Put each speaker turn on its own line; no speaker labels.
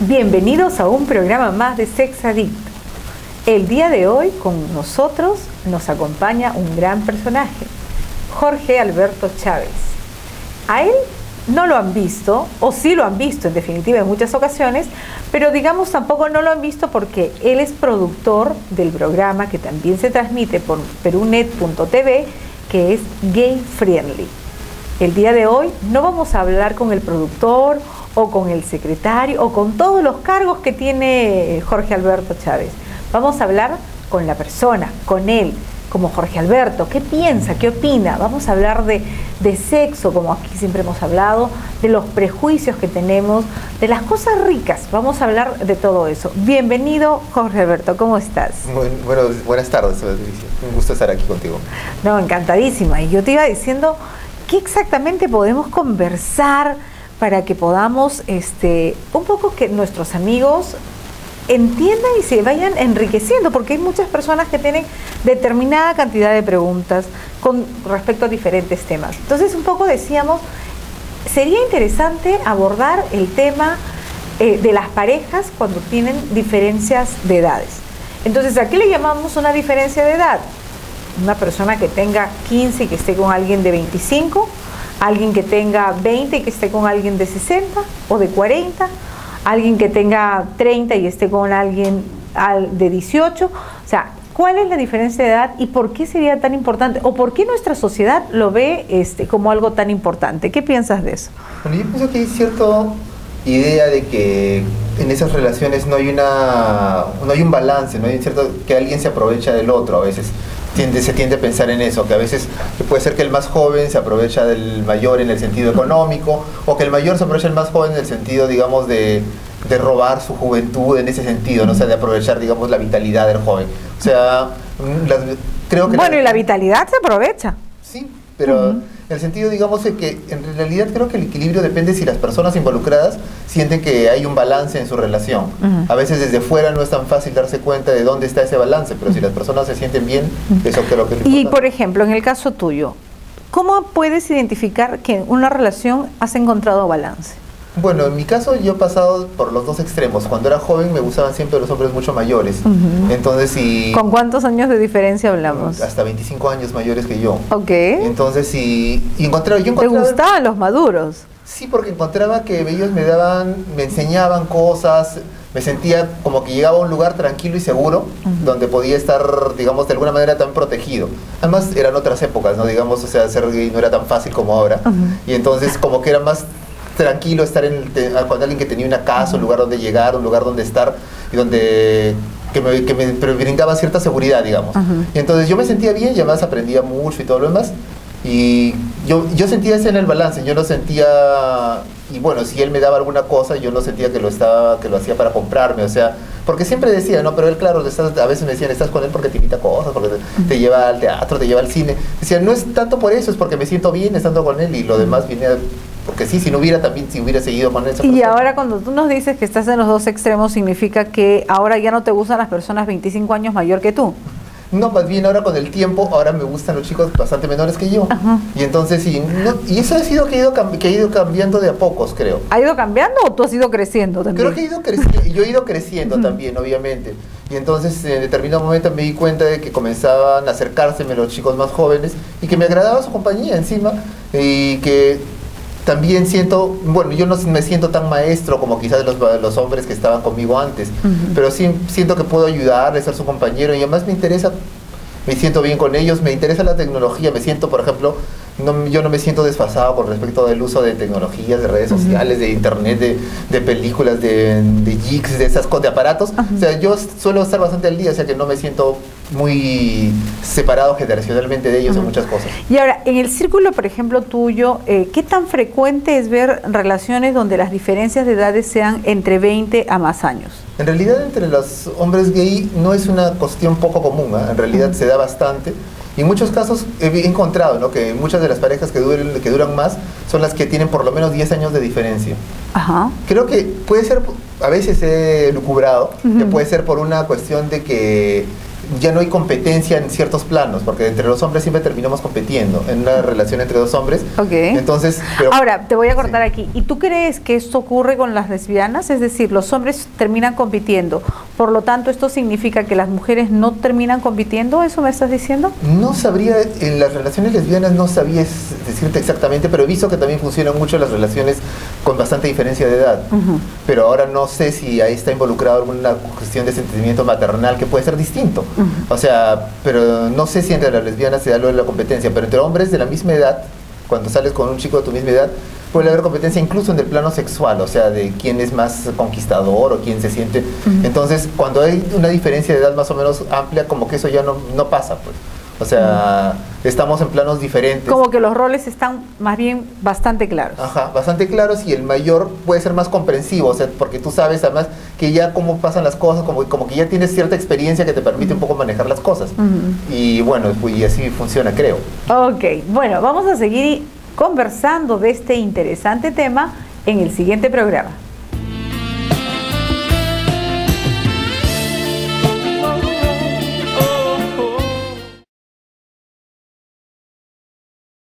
Bienvenidos a un programa más de Sex Adicto. El día de hoy con nosotros nos acompaña un gran personaje, Jorge Alberto Chávez. A él no lo han visto, o sí lo han visto en definitiva en muchas ocasiones, pero digamos tampoco no lo han visto porque él es productor del programa que también se transmite por perunet.tv, que es Gay Friendly. El día de hoy no vamos a hablar con el productor o con el secretario o con todos los cargos que tiene Jorge Alberto Chávez. Vamos a hablar con la persona, con él, como Jorge Alberto. ¿Qué piensa? ¿Qué opina? Vamos a hablar de sexo, como aquí siempre hemos hablado, de los prejuicios que tenemos, de las cosas ricas. Vamos a hablar de todo eso. Bienvenido, Jorge Alberto. ¿Cómo estás?
Bueno, buenas tardes, Patricia. Un gusto estar aquí contigo.
No, encantadísima. Y yo te iba diciendo, ¿qué exactamente podemos conversar para que podamos, un poco que nuestros amigos entiendan y se vayan enriqueciendo? Porque hay muchas personas que tienen determinada cantidad de preguntas con respecto a diferentes temas. Entonces, un poco decíamos, sería interesante abordar el tema de las parejas cuando tienen diferencias de edades. Entonces, ¿a qué le llamamos una diferencia de edad? Una persona que tenga 15 y que esté con alguien de 25, alguien que tenga 20 y que esté con alguien de 60 o de 40, alguien que tenga 30 y esté con alguien de 18. O sea, ¿cuál es la diferencia de edad y por qué sería tan importante? ¿O por qué nuestra sociedad lo ve como algo tan importante? ¿Qué piensas de eso?
Bueno, yo pienso que hay cierta idea de que en esas relaciones no hay un balance, no hay cierto que alguien se aprovecha del otro a veces. Se tiende a pensar en eso, que a veces puede ser que el más joven se aprovecha del mayor en el sentido económico, o que el mayor se aprovecha del más joven en el sentido, digamos, de robar su juventud en ese sentido, ¿no? O sea, de aprovechar, digamos, la vitalidad del joven. O sea, creo que...
Bueno, y la vitalidad se aprovecha.
Sí, pero en el sentido, digamos, de que en realidad creo que el equilibrio depende si las personas involucradas sienten que hay un balance en su relación. A veces desde fuera no es tan fácil darse cuenta de dónde está ese balance, pero si las personas se sienten bien, eso creo que es importante.
Y, por ejemplo, en el caso tuyo, ¿cómo puedes identificar que en una relación has encontrado balance?
Bueno, en mi caso yo he pasado por los dos extremos. Cuando era joven me gustaban siempre los hombres mucho mayores. Entonces,
¿con cuántos años de diferencia hablamos?
Hasta 25 años mayores que yo.
Ok.
Entonces, yo encontraba...
¿Te gustaban los maduros?
Sí, porque encontraba que ellos me enseñaban cosas, me sentía como que llegaba a un lugar tranquilo y seguro, donde podía estar, digamos, de alguna manera tan protegido. Además, eran otras épocas, ¿no? Digamos, o sea, ser gay no era tan fácil como ahora. Y entonces, como que era más tranquilo estar con alguien que tenía una casa, un lugar donde llegar, un lugar donde estar, y donde que me brindaba cierta seguridad, digamos. Y entonces yo me sentía bien y además aprendía mucho y todo lo demás. Y yo sentía ese en el balance, yo no sentía, y bueno, si él me daba alguna cosa, yo no sentía que lo hacía para comprarme, o sea, porque siempre decía, no, pero él, claro, a veces me decían, estás con él porque te invita cosas, porque te lleva al teatro, te lleva al cine. Decía, no es tanto por eso, es porque me siento bien estando con él y lo demás viene porque sí, si hubiera seguido con él.
Y ahora cuando tú nos dices que estás en los dos extremos, significa que ahora ya no te gustan las personas 25 años mayor que tú.
No, más bien ahora con el tiempo, ahora me gustan los chicos bastante menores que yo. Y entonces, y eso ha sido que ha ido cambiando de a pocos, creo.
¿Ha ido cambiando o tú has ido creciendo también?
Creo que yo he ido creciendo también, obviamente. Y entonces en determinado momento me di cuenta de que comenzaban a acercárseme los chicos más jóvenes y que me agradaba su compañía encima y que... También siento, bueno, yo no me siento tan maestro como quizás los hombres que estaban conmigo antes, pero sí siento que puedo ayudarles, ser su compañero y además me siento bien con ellos, me interesa la tecnología, me siento, por ejemplo, yo no me siento desfasado con respecto del uso de tecnologías, de redes sociales, de internet, de películas, de geeks, de aparatos. O sea, yo suelo estar bastante al día, o sea que no me siento muy separado generacionalmente de ellos en muchas cosas.
Y ahora, en el círculo, por ejemplo, tuyo, ¿qué tan frecuente es ver relaciones donde las diferencias de edades sean entre 20 a más años?
En realidad, entre los hombres gay no es una cuestión poco común, en realidad se da bastante. Y en muchos casos he encontrado, ¿no?, que muchas de las parejas que duran más son las que tienen por lo menos 10 años de diferencia. Creo que puede ser, a veces he lucubrado, que puede ser por una cuestión de que ya no hay competencia en ciertos planos, porque entre los hombres siempre terminamos compitiendo en una relación entre dos hombres.
Ok.
Entonces, pero,
ahora, te voy a cortar aquí. ¿Y tú crees que esto ocurre con las lesbianas? Es decir, los hombres terminan compitiendo, por lo tanto, ¿esto significa que las mujeres no terminan compitiendo? ¿Eso me estás diciendo?
no sabría, en las relaciones lesbianas no sabía decirte exactamente, pero he visto que también funcionan mucho las relaciones con bastante diferencia de edad. Pero ahora no sé si ahí está involucrado alguna cuestión de sentimiento maternal que puede ser distinto. O sea, pero no sé si entre las lesbianas se da lo de la competencia, pero entre hombres de la misma edad, cuando sales con un chico de tu misma edad, puede haber competencia incluso en el plano sexual, o sea, de quién es más conquistador o quién se siente. Entonces, cuando hay una diferencia de edad más o menos amplia, como que eso ya no pasa, pues. O sea, estamos en planos diferentes.
Como que los roles están más bien bastante claros.
Ajá, bastante claros, y el mayor puede ser más comprensivo, o sea, porque tú sabes además que ya cómo pasan las cosas, como que ya tienes cierta experiencia que te permite un poco manejar las cosas. Y bueno, pues, y así funciona, creo.
Ok, bueno, vamos a seguir conversando de este interesante tema en el siguiente programa.